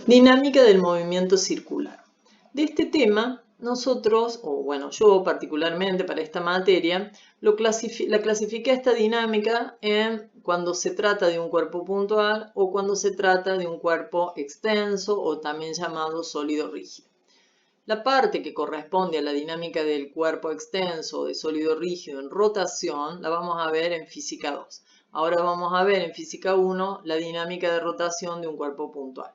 Dinámica del movimiento circular. De este tema, nosotros, o bueno, yo particularmente para esta materia, la clasifiqué esta dinámica en cuando se trata de un cuerpo puntual o cuando se trata de un cuerpo extenso o también llamado sólido rígido. La parte que corresponde a la dinámica del cuerpo extenso o de sólido rígido en rotación la vamos a ver en física 2. Ahora vamos a ver en física 1 la dinámica de rotación de un cuerpo puntual.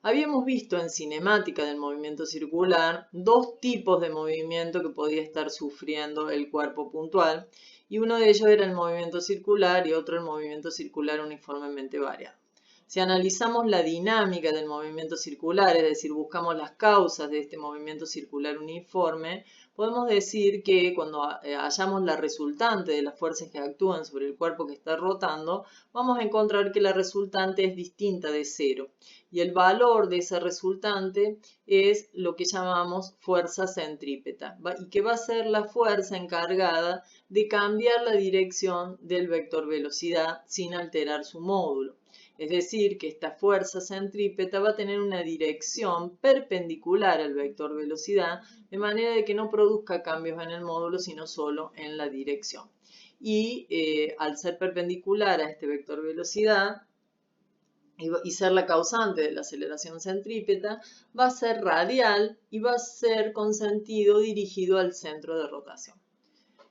Habíamos visto en cinemática del movimiento circular dos tipos de movimiento que podía estar sufriendo el cuerpo puntual y uno de ellos era el movimiento circular y otro el movimiento circular uniformemente variado. Si analizamos la dinámica del movimiento circular, es decir, buscamos las causas de este movimiento circular uniforme, podemos decir que cuando hallamos la resultante de las fuerzas que actúan sobre el cuerpo que está rotando, vamos a encontrar que la resultante es distinta de cero. Y el valor de esa resultante es lo que llamamos fuerza centrípeta, y que va a ser la fuerza encargada de cambiar la dirección del vector velocidad sin alterar su módulo. Es decir, que esta fuerza centrípeta va a tener una dirección perpendicular al vector velocidad, de manera de que no produzca cambios en el módulo, sino solo en la dirección. Y al ser perpendicular a este vector velocidad, y ser la causante de la aceleración centrípeta, va a ser radial y va a ser con sentido dirigido al centro de rotación.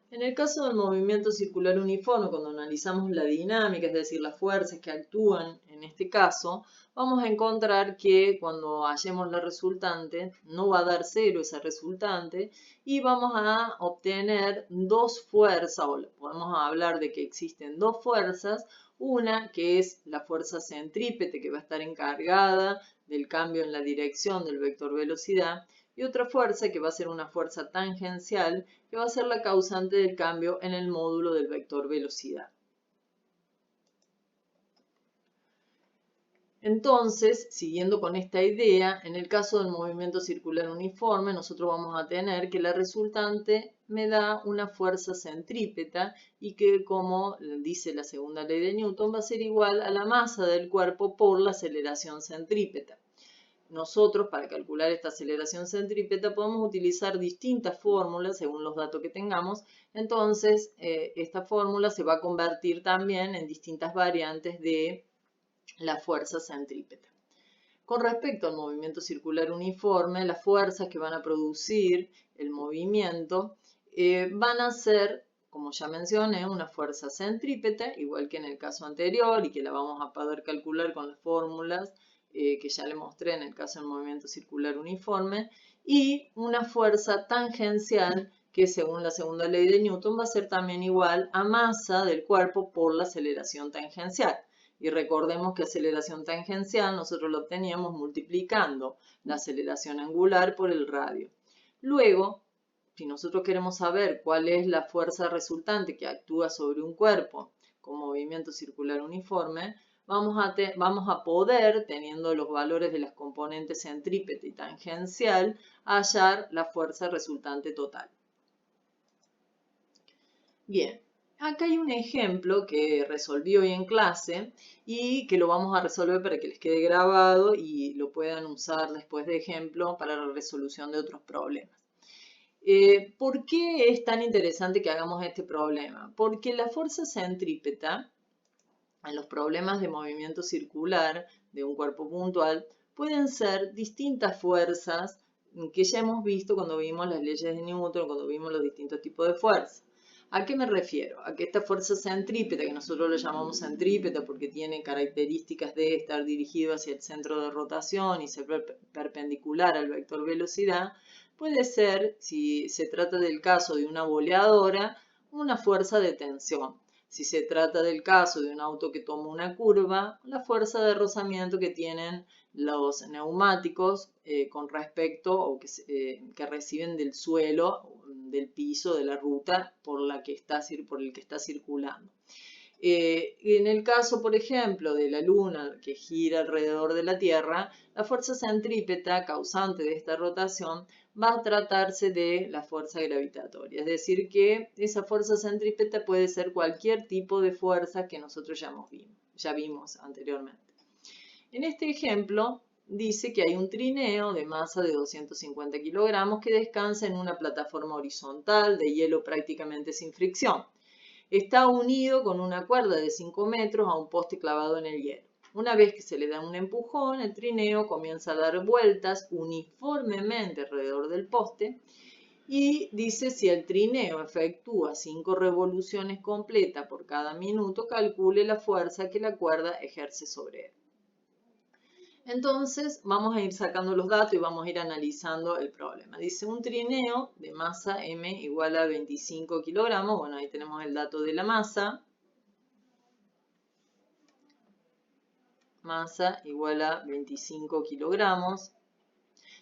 En el caso del movimiento circular uniforme, cuando analizamos la dinámica, es decir, las fuerzas que actúan en este caso, vamos a encontrar que cuando hallemos la resultante, no va a dar cero esa resultante, y vamos a obtener dos fuerzas, o podemos hablar de que existen dos fuerzas, una que es la fuerza centrípeta, que va a estar encargada del cambio en la dirección del vector velocidad, y otra fuerza que va a ser una fuerza tangencial, que va a ser la causante del cambio en el módulo del vector velocidad. Entonces, siguiendo con esta idea, en el caso del movimiento circular uniforme, nosotros vamos a tener que la resultante me da una fuerza centrípeta y que, como dice la segunda ley de Newton, va a ser igual a la masa del cuerpo por la aceleración centrípeta. Nosotros, para calcular esta aceleración centrípeta, podemos utilizar distintas fórmulas según los datos que tengamos. Entonces, esta fórmula se va a convertir también en distintas variantes de la fuerza centrípeta. Con respecto al movimiento circular uniforme, las fuerzas que van a producir el movimiento van a ser, como ya mencioné, una fuerza centrípeta, igual que en el caso anterior y que la vamos a poder calcular con las fórmulas que ya le mostré en el caso del movimiento circular uniforme, y una fuerza tangencial que según la segunda ley de Newton va a ser también igual a masa del cuerpo por la aceleración tangencial. Y recordemos que aceleración tangencial nosotros lo obteníamos multiplicando la aceleración angular por el radio. Luego, si nosotros queremos saber cuál es la fuerza resultante que actúa sobre un cuerpo con movimiento circular uniforme, vamos a poder, teniendo los valores de las componentes centrípeta y tangencial, hallar la fuerza resultante total. Bien, acá hay un ejemplo que resolví hoy en clase y que lo vamos a resolver para que les quede grabado y lo puedan usar después de ejemplo para la resolución de otros problemas. ¿Por qué es tan interesante que hagamos este problema? Porque la fuerza centrípeta en los problemas de movimiento circular de un cuerpo puntual pueden ser distintas fuerzas que ya hemos visto cuando vimos las leyes de Newton, cuando vimos los distintos tipos de fuerzas. ¿A qué me refiero? A que esta fuerza centrípeta, que nosotros la llamamos centrípeta porque tiene características de estar dirigido hacia el centro de rotación y ser perpendicular al vector velocidad, puede ser, si se trata del caso de una boleadora, una fuerza de tensión. Si se trata del caso de un auto que toma una curva, la fuerza de rozamiento que tienen los neumáticos con respecto o que reciben del suelo, del piso, de la ruta por el que está circulando. En el caso, por ejemplo, de la Luna que gira alrededor de la Tierra, la fuerza centrípeta causante de esta rotación va a tratarse de la fuerza gravitatoria. Es decir, que esa fuerza centrípeta puede ser cualquier tipo de fuerza que nosotros ya vimos anteriormente. En este ejemplo, dice que hay un trineo de masa de 250 kilogramos que descansa en una plataforma horizontal de hielo prácticamente sin fricción. Está unido con una cuerda de 5 metros a un poste clavado en el hielo. Una vez que se le da un empujón, el trineo comienza a dar vueltas uniformemente alrededor del poste y dice si el trineo efectúa 5 revoluciones completas por cada minuto, calcule la fuerza que la cuerda ejerce sobre él. Entonces vamos a ir sacando los datos y vamos a ir analizando el problema. Dice un trineo de masa M igual a 25 kilogramos. Bueno, ahí tenemos el dato de la masa. Masa igual a 25 kilogramos.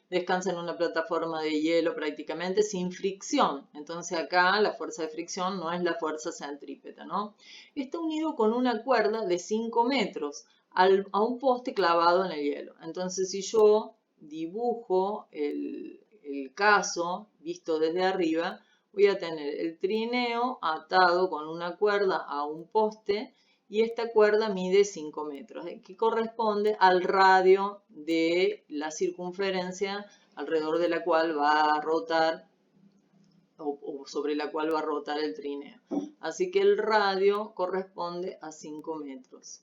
Descansa en una plataforma de hielo prácticamente sin fricción. Entonces acá la fuerza de fricción no es la fuerza centrípeta, ¿no? Está unido con una cuerda de 5 metros a un poste clavado en el hielo. Entonces si yo dibujo el caso visto desde arriba, voy a tener el trineo atado con una cuerda a un poste y esta cuerda mide 5 metros, que corresponde al radio de la circunferencia alrededor de la cual va a rotar o sobre la cual va a rotar el trineo. Así que el radio corresponde a 5 metros.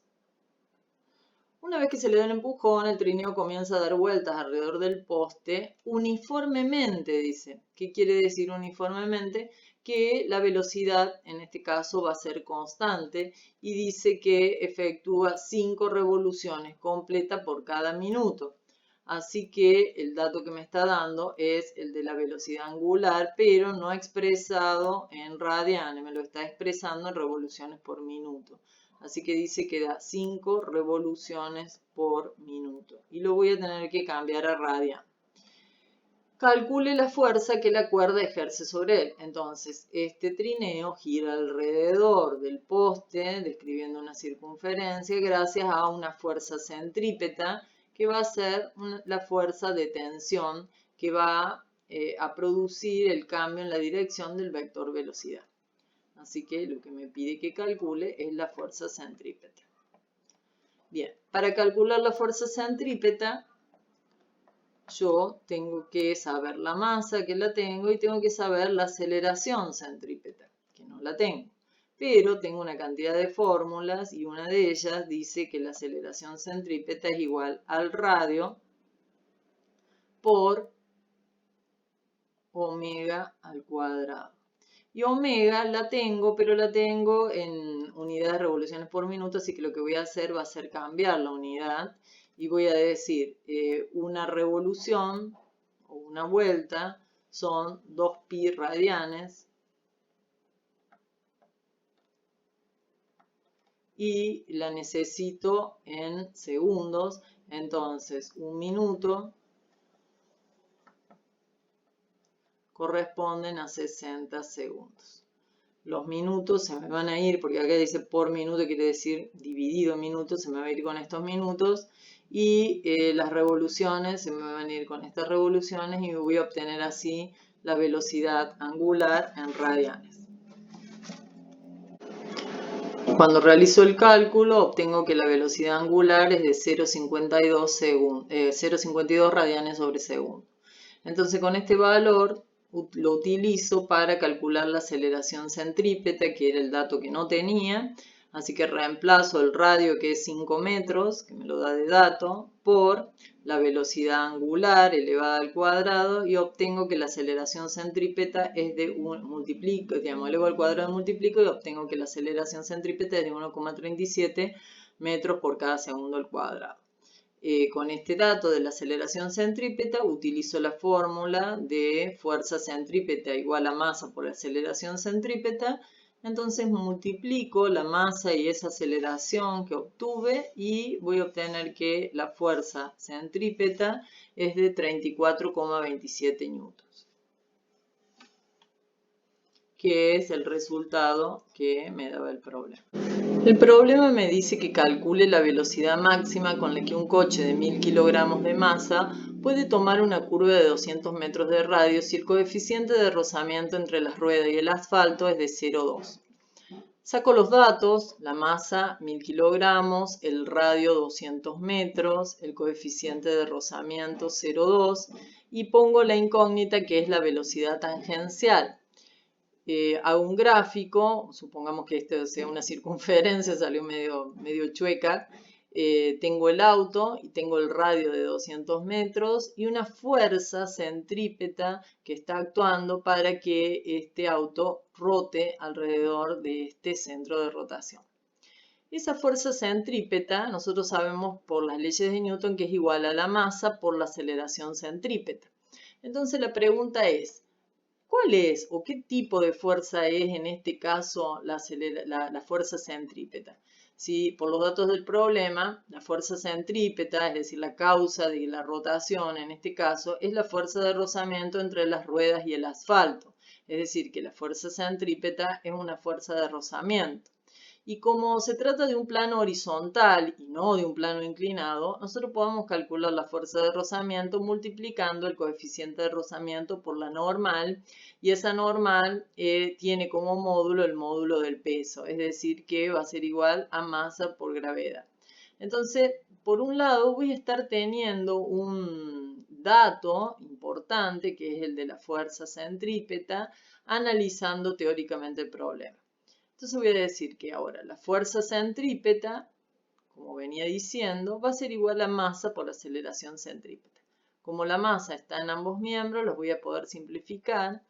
Una vez que se le da un empujón, el trineo comienza a dar vueltas alrededor del poste uniformemente, dice. ¿Qué quiere decir uniformemente? Que la velocidad en este caso va a ser constante y dice que efectúa 5 revoluciones completas por cada minuto. Así que el dato que me está dando es el de la velocidad angular, pero no expresado en radianes, me lo está expresando en revoluciones por minuto. Así que dice que da 5 revoluciones por minuto. Y lo voy a tener que cambiar a radian. Calcule la fuerza que la cuerda ejerce sobre él. Entonces, este trineo gira alrededor del poste, describiendo una circunferencia, gracias a una fuerza centrípeta, que va a ser la fuerza de tensión que va a producir el cambio en la dirección del vector velocidad. Así que lo que me pide que calcule es la fuerza centrípeta. Bien, para calcular la fuerza centrípeta, yo tengo que saber la masa, que la tengo, y tengo que saber la aceleración centrípeta, que no la tengo. Pero tengo una cantidad de fórmulas y una de ellas dice que la aceleración centrípeta es igual al radio por omega al cuadrado. Y omega la tengo, pero la tengo en unidades de revoluciones por minuto, así que lo que voy a hacer va a ser cambiar la unidad y voy a decir una revolución o una vuelta son 2pi radianes y la necesito en segundos, entonces un minuto corresponden a 60 segundos. Los minutos se me van a ir, porque acá dice por minuto, quiere decir dividido en minutos, se me va a ir con estos minutos. Y las revoluciones se me van a ir con estas revoluciones y voy a obtener así la velocidad angular en radianes. Cuando realizo el cálculo, obtengo que la velocidad angular es de 0,52 radianes sobre segundo. Entonces con este valor lo utilizo para calcular la aceleración centrípeta, que era el dato que no tenía. Así que reemplazo el radio, que es 5 metros, que me lo da de dato, por la velocidad angular elevada al cuadrado y obtengo que la aceleración centrípeta es de multiplico, digamos, elevo al cuadrado y multiplico y obtengo que la aceleración centrípeta es de 1,37 metros por cada segundo al cuadrado. Con este dato de la aceleración centrípeta utilizo la fórmula de fuerza centrípeta igual a masa por aceleración centrípeta. Entonces multiplico la masa y esa aceleración que obtuve y voy a obtener que la fuerza centrípeta es de 34,27 newtons, que es el resultado que me daba el problema. El problema me dice que calcule la velocidad máxima con la que un coche de 1000 kilogramos de masa puede tomar una curva de 200 metros de radio si el coeficiente de rozamiento entre las ruedas y el asfalto es de 0,2. Saco los datos, la masa 1000 kilogramos, el radio 200 metros, el coeficiente de rozamiento 0,2 y pongo la incógnita que es la velocidad tangencial. Hago un gráfico, supongamos que este sea una circunferencia, salió medio chueca. Tengo el auto y tengo el radio de 200 metros y una fuerza centrípeta que está actuando para que este auto rote alrededor de este centro de rotación. Esa fuerza centrípeta nosotros sabemos por las leyes de Newton que es igual a la masa por la aceleración centrípeta. Entonces la pregunta es, ¿cuál es o qué tipo de fuerza es en este caso la fuerza centrípeta? Si por los datos del problema, la fuerza centrípeta, es decir, la causa de la rotación en este caso, es la fuerza de rozamiento entre las ruedas y el asfalto. Es decir, que la fuerza centrípeta es una fuerza de rozamiento. Y como se trata de un plano horizontal y no de un plano inclinado, nosotros podemos calcular la fuerza de rozamiento multiplicando el coeficiente de rozamiento por la normal, y esa normal tiene como módulo el módulo del peso, es decir, que va a ser igual a masa por gravedad. Entonces, por un lado voy a estar teniendo un dato importante que es el de la fuerza centrípeta, analizando teóricamente el problema. Entonces voy a decir que ahora la fuerza centrípeta, como venía diciendo, va a ser igual a masa por aceleración centrípeta. Como la masa está en ambos miembros, los voy a poder simplificar.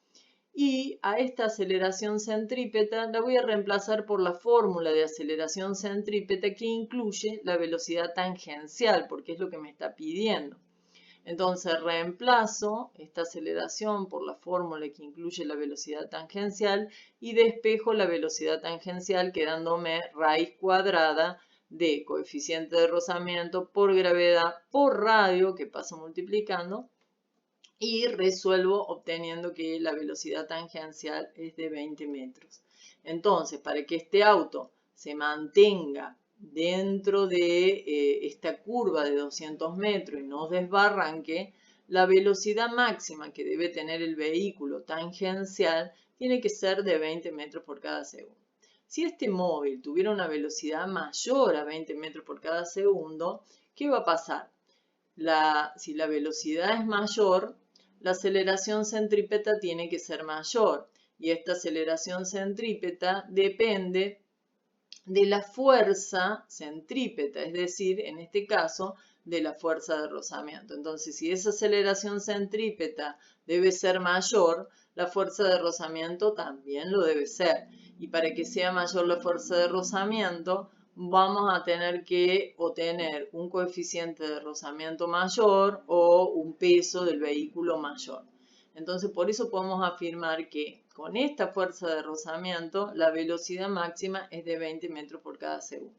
Y a esta aceleración centrípeta la voy a reemplazar por la fórmula de aceleración centrípeta que incluye la velocidad tangencial, porque es lo que me está pidiendo. Entonces reemplazo esta aceleración por la fórmula que incluye la velocidad tangencial y despejo la velocidad tangencial quedándome raíz cuadrada de coeficiente de rozamiento por gravedad por radio, que paso multiplicando, y resuelvo obteniendo que la velocidad tangencial es de 20 metros. Entonces, para que este auto se mantenga dentro de esta curva de 200 metros y no desbarranque, la velocidad máxima que debe tener el vehículo tangencial tiene que ser de 20 metros por cada segundo. Si este móvil tuviera una velocidad mayor a 20 metros por cada segundo, ¿qué va a pasar? Si la velocidad es mayor, la aceleración centrípeta tiene que ser mayor. Y esta aceleración centrípeta depende de la fuerza centrípeta, es decir, en este caso, de la fuerza de rozamiento. Entonces, si esa aceleración centrípeta debe ser mayor, la fuerza de rozamiento también lo debe ser. Y para que sea mayor la fuerza de rozamiento, vamos a tener que obtener un coeficiente de rozamiento mayor o un peso del vehículo mayor. Entonces, por eso podemos afirmar que con esta fuerza de rozamiento, la velocidad máxima es de 20 metros por cada segundo.